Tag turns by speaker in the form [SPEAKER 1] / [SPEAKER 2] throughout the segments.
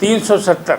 [SPEAKER 1] 370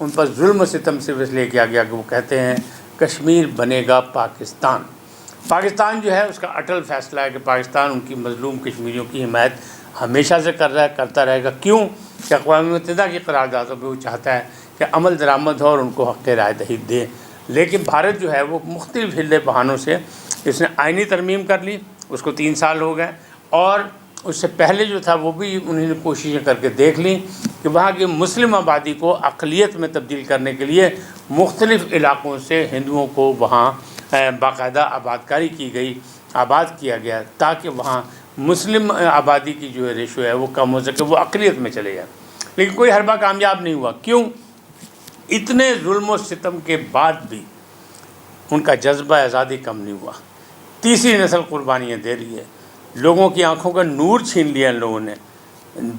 [SPEAKER 1] ان پر ظلم و ستم صرف اس لیے کیا گیا کہ وہ کہتے ہیں کشمیر بنے گا پاکستان۔ پاکستان جو ہے اس کا اٹل فیصلہ ہے کہ پاکستان ان کی مظلوم کشمیریوں کی حمایت ہمیشہ سے کر رہا ہے، کرتا رہے گا۔ کیوں کہ اقوام متحدہ کی قراردادوں پہ وہ چاہتا ہے کہ عمل درآمد ہو اور ان کو حق رائے دہی دے، لیکن بھارت جو ہے وہ مختلف ہلے بہانوں سے اس نے آئینی ترمیم کر لی، اس کو 3 سال ہو گئے، اور اس سے پہلے جو تھا وہ بھی انہوں نے کوششیں کر کے دیکھ لیں کہ وہاں کی مسلم آبادی کو اقلیت میں تبدیل کرنے کے لیے مختلف علاقوں سے ہندوؤں کو وہاں باقاعدہ آباد کاری کی گئی، آباد کیا گیا تاکہ وہاں مسلم آبادی کی جو ریشو ہے وہ کم ہو سکے، وہ اقلیت میں چلے جائے۔ لیکن کوئی حربہ کامیاب نہیں ہوا۔ کیوں؟ اتنے ظلم و ستم کے بعد بھی ان کا جذبہ آزادی کم نہیں ہوا۔ تیسری نسل قربانیاں دے رہی ہے، لوگوں کی آنکھوں کا نور چھین لیا ان لوگوں نے،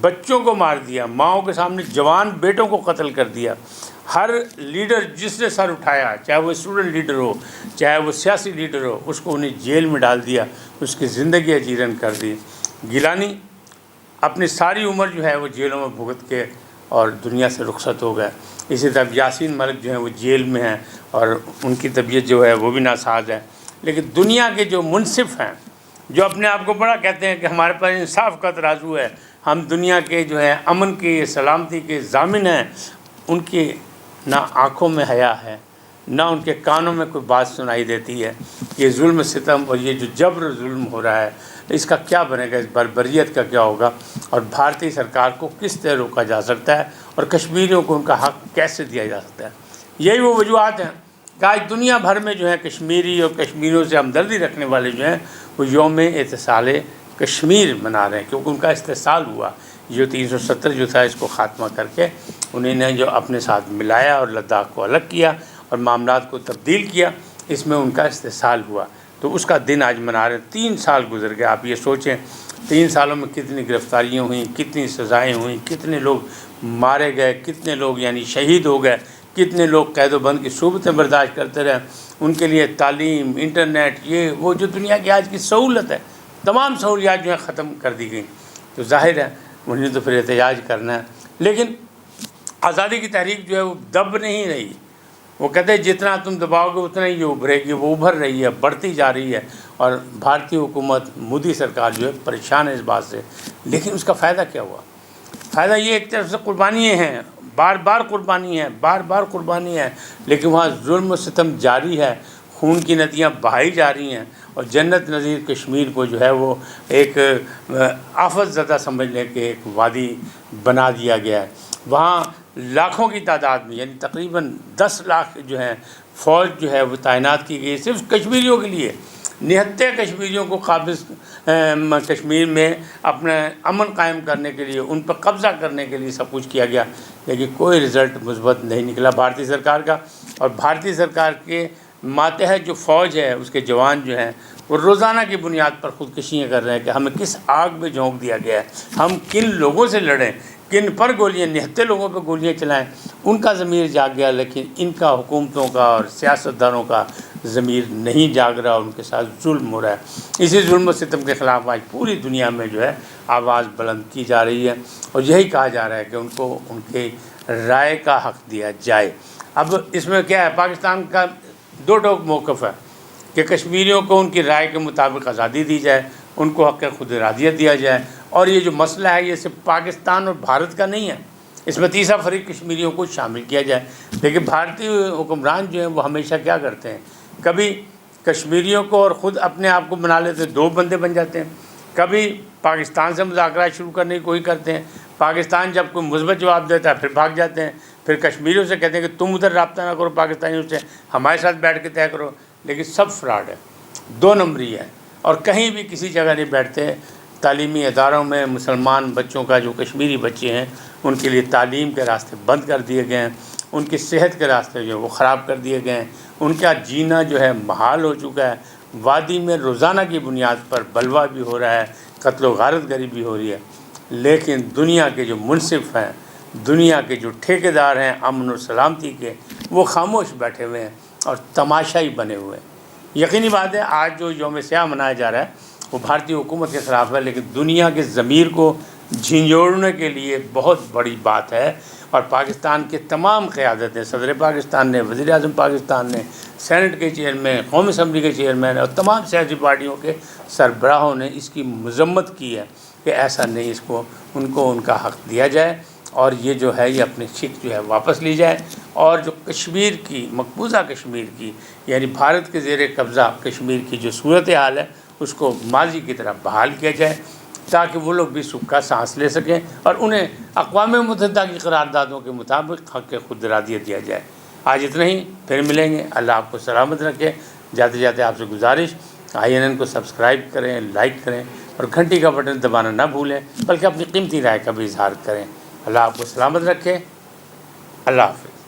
[SPEAKER 1] بچوں کو مار دیا، ماؤں کے سامنے جوان بیٹوں کو قتل کر دیا۔ ہر لیڈر جس نے سر اٹھایا، چاہے وہ اسٹوڈنٹ لیڈر ہو، چاہے وہ سیاسی لیڈر ہو، اس کو انہیں جیل میں ڈال دیا، اس کی زندگی اجیرن کر دی۔ گیلانی اپنی ساری عمر جو ہے وہ جیلوں میں بھگت کے اور دنیا سے رخصت ہو گئے۔ اسی طرح یاسین ملک جو ہیں وہ جیل میں ہیں اور ان کی طبیعت جو ہے وہ بھی ناساز ہے۔ لیکن دنیا کے جو منصف ہیں، جو اپنے آپ کو بڑا کہتے ہیں کہ ہمارے پاس انصاف کا ترازو ہے، ہم دنیا کے جو ہے امن کے، سلامتی کے ضامن ہیں، ان کی نہ آنکھوں میں حیا ہے، نہ ان کے کانوں میں کوئی بات سنائی دیتی ہے۔ یہ ظلم ستم اور یہ جو جبر ظلم ہو رہا ہے، اس کا کیا بنے گا، اس بربریت کا کیا ہوگا، اور بھارتی سرکار کو کس طرح روکا جا سکتا ہے، اور کشمیریوں کو ان کا حق کیسے دیا جا سکتا ہے۔ یہی وہ وجوہات ہیں کہ آج دنیا بھر میں جو ہے کشمیری اور کشمیریوں سے ہمدردی رکھنے والے جو ہیں وہ یوم اتصال کشمیر منا رہے ہیں، کیونکہ ان کا استحصال ہوا۔ جو 370 جو تھا اس کو خاتمہ کر کے انہیں نے جو اپنے ساتھ ملایا اور لداخ کو الگ کیا اور معاملات کو تبدیل کیا، اس میں ان کا استحصال ہوا، تو اس کا دن آج منا رہے ہیں۔ 3 سال گزر گئے، آپ یہ سوچیں 3 سالوں میں کتنی گرفتاریاں ہوئیں، کتنی سزائیں ہوئیں، کتنے لوگ مارے گئے، کتنے لوگ یعنی شہید ہو گئے، کتنے لوگ قید و بند کی صورتیں برداشت کرتے رہے۔ ان کے لیے تعلیم، انٹرنیٹ، یہ وہ جو دنیا کی آج کی سہولت ہے، تمام سہولیات جو ہیں ختم کر دی گئیں۔ تو ظاہر ہے انہیں تو پھر احتجاج کرنا ہے، لیکن آزادی کی تحریک جو ہے وہ دب نہیں رہی۔ وہ کہتے ہیں جتنا تم دباؤ گے اتنا ہی یہ ابھرے گی، وہ ابھر رہی ہے، بڑھتی جا رہی ہے، اور بھارتی حکومت، مودی سرکار جو ہے پریشان ہے اس بات سے۔ لیکن اس کا فائدہ کیا ہوا؟ فائدہ یہ ایک طرف سے قربانیاں ہیں، بار بار قربانی ہے، بار بار قربانی ہے، لیکن وہاں ظلم و ستم جاری ہے، خون کی ندیاں بہائی جا رہی ہیں، اور جنت نظیر کشمیر کو جو ہے وہ ایک آفت زدہ سمجھنے کے ایک وادی بنا دیا گیا ہے۔ وہاں لاکھوں کی تعداد میں، یعنی تقریباً 10 لاکھ جو ہے فوج جو ہے وہ تعینات کی گئی صرف کشمیریوں کے لیے، نہتے کشمیریوں کو قابض کشمیر میں اپنا امن قائم کرنے کے لیے، ان پر قبضہ کرنے کے لیے سب کچھ کیا گیا، لیکن کوئی رزلٹ مثبت نہیں نکلا بھارتی سرکار کا۔ اور بھارتی سرکار کے ماتحت جو فوج ہے، اس کے جوان جو ہیں وہ روزانہ کی بنیاد پر خودکشیاں کر رہے ہیں کہ ہمیں کس آگ میں جھونک دیا گیا ہے، ہم کن لوگوں سے لڑیں، کن پر گولیاں، نہتے لوگوں پہ گولیاں چلائیں۔ ان کا ضمیر جاگ گیا، لیکن ان کا حکومتوں کا اور سیاستدانوں کا ضمیر نہیں جاگ رہا، ان کے ساتھ ظلم ہو رہا ہے۔ اسی ظلم و ستم کے خلاف آج پوری دنیا میں جو ہے آواز بلند کی جا رہی ہے، اور یہی کہا جا رہا ہے کہ ان کو ان کے رائے کا حق دیا جائے۔ اب اس میں کیا ہے، پاکستان کا 2 ٹوک موقف ہے کہ کشمیریوں کو ان کی رائے کے مطابق آزادی دی جائے، ان کو حق خود ارادیت دیا جائے، اور یہ جو مسئلہ ہے یہ صرف پاکستان اور بھارت کا نہیں ہے، اس میں تیسرا فریق کشمیریوں کو شامل کیا جائے۔ لیکن بھارتی حکمران جو ہیں وہ ہمیشہ کیا کرتے ہیں، کبھی کشمیریوں کو اور خود اپنے آپ کو بنا لیتے ہیں، 2 بندے بن جاتے ہیں، کبھی پاکستان سے مذاکرات شروع کرنے کی کوئی کرتے ہیں، پاکستان جب کوئی مثبت جواب دیتا ہے پھر بھاگ جاتے ہیں، پھر کشمیریوں سے کہتے ہیں کہ تم ادھر رابطہ نہ کرو پاکستانیوں سے، ہمارے ساتھ بیٹھ کے طے کرو۔ لیکن سب فراڈ ہے، 2 نمبری ہے، اور کہیں بھی کسی جگہ نہیں بیٹھتے۔ تعلیمی اداروں میں مسلمان بچوں کا، جو کشمیری بچے ہیں، ان کے لیے تعلیم کے راستے بند کر دیے گئے ہیں، ان کی صحت کے راستے جو ہے وہ خراب کر دیے گئے ہیں، ان کا جینا جو ہے محال ہو چکا ہے۔ وادی میں روزانہ کی بنیاد پر بلوا بھی ہو رہا ہے، قتل و غارت گری بھی ہو رہی ہے، لیکن دنیا کے جو منصف ہیں، دنیا کے جو ٹھیکیدار ہیں امن و سلامتی کے، وہ خاموش بیٹھے ہوئے ہیں اور تماشائی بنے ہوئے ہیں۔ یقینی بات ہے آج جو یوم سیاہ منایا جا رہا ہے وہ بھارتی حکومت کے خلاف ہے، لیکن دنیا کے ضمیر کو جھنجھوڑنے کے لیے بہت بڑی بات ہے۔ اور پاکستان کے تمام قیادتیں، صدر پاکستان نے، وزیر اعظم پاکستان نے، سینٹ کے چیئرمین، قومی اسمبلی کے چیئرمین اور تمام سیاسی پارٹیوں کے سربراہوں نے اس کی مذمت کی ہے کہ ایسا نہیں، ان کو ان کا حق دیا جائے اور یہ جو ہے یہ اپنی سیٹ جو ہے واپس لی جائے، اور جو کشمیر کی، مقبوضہ کشمیر کی، یعنی بھارت کے زیر قبضہ کشمیر کی جو صورتحال ہے اس کو ماضی کی طرح بحال کیا جائے تاکہ وہ لوگ بھی سکھ کا سانس لے سکیں اور انہیں اقوام متحدہ کی قراردادوں کے مطابق حق خود ارادیت دیا جائے۔ آج اتنا ہی، پھر ملیں گے۔ اللہ آپ کو سلامت رکھے۔ جاتے جاتے آپ سے گزارش، INN کو سبسکرائب کریں، لائک کریں اور گھنٹی کا بٹن دبانا نہ بھولیں، بلکہ اپنی قیمتی رائے کا بھی اظہار کریں۔ اللہ آپ کو سلامت رکھے۔ اللہ حافظ۔